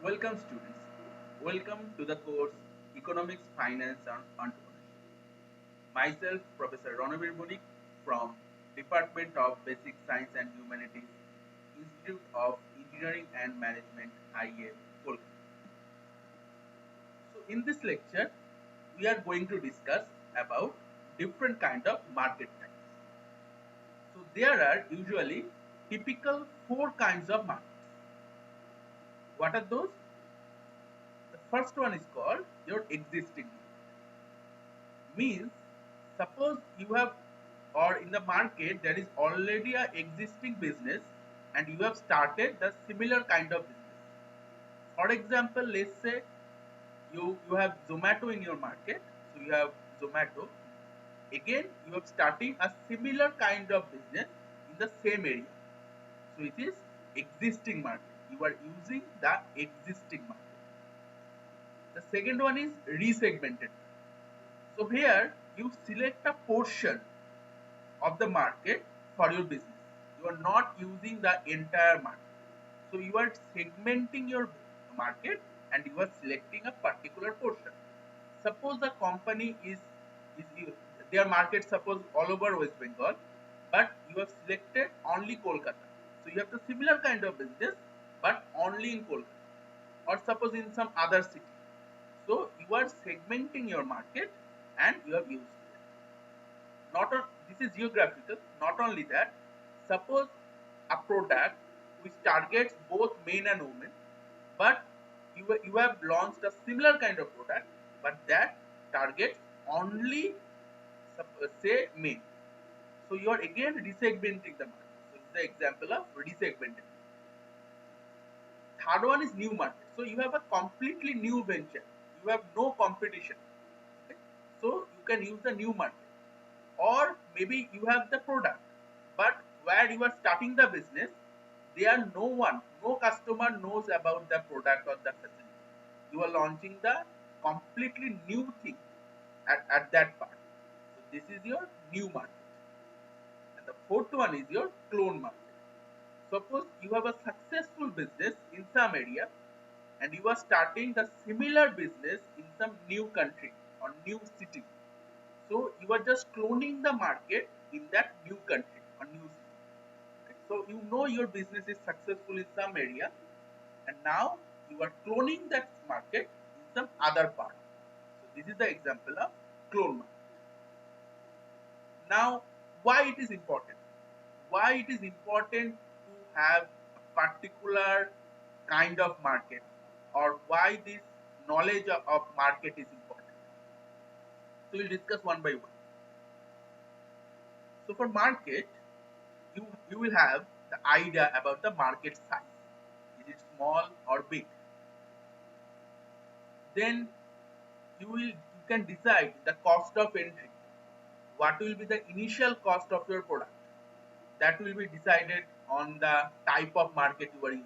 Welcome students. Welcome to the course Economics, Finance and Entrepreneurship. Myself, Professor Ranavir Bonik from Department of Basic Science and Humanities, Institute of Engineering and Management, IAM, Kolkata. So in this lecture, we are going to discuss about different kind of market types. So there are usually typical four kinds of markets. What are those? The first one is called your existing market. Means suppose you have or in the market there is already a existing business and you have started the similar kind of business. For example, let's say you have Zomato in your market. So you have Zomato. Again, you are starting a similar kind of business in the same area. So it is existing market. You are using the existing market. The second one is resegmented. So here you select a portion of the market for your business. You are not using the entire market. So you are segmenting your market and you are selecting a particular portion. Suppose the company is their market suppose all over West Bengal, but you have selected only Kolkata. So you have the similar kind of business, but only in Kolkata, or suppose in some other city. So you are segmenting your market and you have used it. Not on, this is geographical. Not only that, suppose a product which targets both men and women, but you have launched a similar kind of product, but that targets only say men. So you are again resegmenting the market. So this is the example of resegmenting. Third one is new market. So you have a completely new venture. You have no competition. Okay? So you can use the new market. Or maybe you have the product, but where you are starting the business, there no one, no customer knows about the product or the facility. You are launching the completely new thing at that part. So this is your new market. And the fourth one is your clone market. Suppose you have a successful business in some area and you are starting the similar business in some new country or new city. So you are just cloning the market in that new country or new city. Okay? So you know your business is successful in some area and now you are cloning that market in some other part. So this is the example of clone market. Now, why it is important? Why it is important to have a particular kind of market, or why this knowledge of market is important? So we'll discuss one by one. So for market, you will have the idea about the market size. Is it small or big? Then you can decide the cost of entry. What will be the initial cost of your product? That will be decided on the type of market you are using.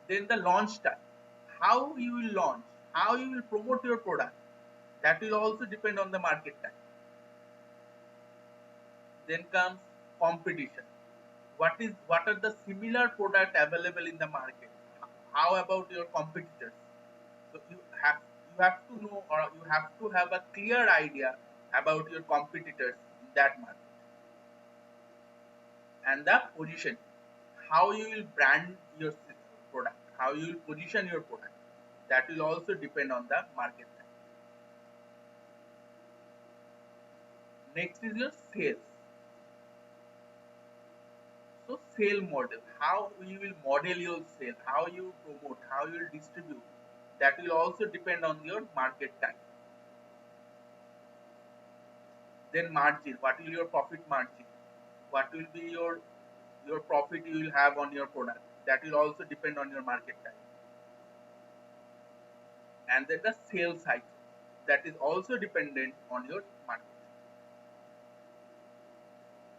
Then the launch time. How you will launch, how you will promote your product. That will also depend on the market time. Then comes competition. What are the similar product available in the market? How about your competitors? So you have to know, or you have to have a clear idea about your competitors in that market. And the position, how you will brand your product, how you will position your product, that will also depend on the market time. Next is your sales. So sale model, how you will model your sale, how you promote, how you will distribute, that will also depend on your market time. Then margin, what will your profit margin, what will be your profit you will have on your product, that will also depend on your market time. And then the sales cycle, that is also dependent on your market.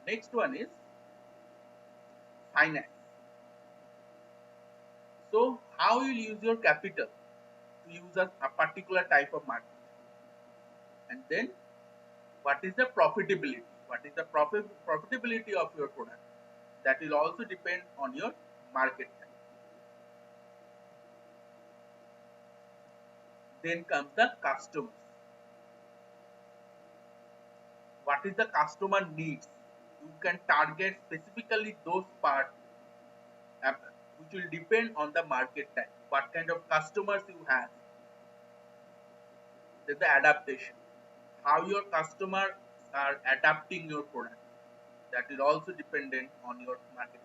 Next one is finance. So how you use your capital to use a particular type of market. And then what is the profitability, what is the profitability of your product, that will also depend on your market time. Then comes the customers. What is the customer needs? You can target specifically those parts which will depend on the market type. What kind of customers you have, then the adaptation. How your customers are adapting your product. That is also dependent on your market.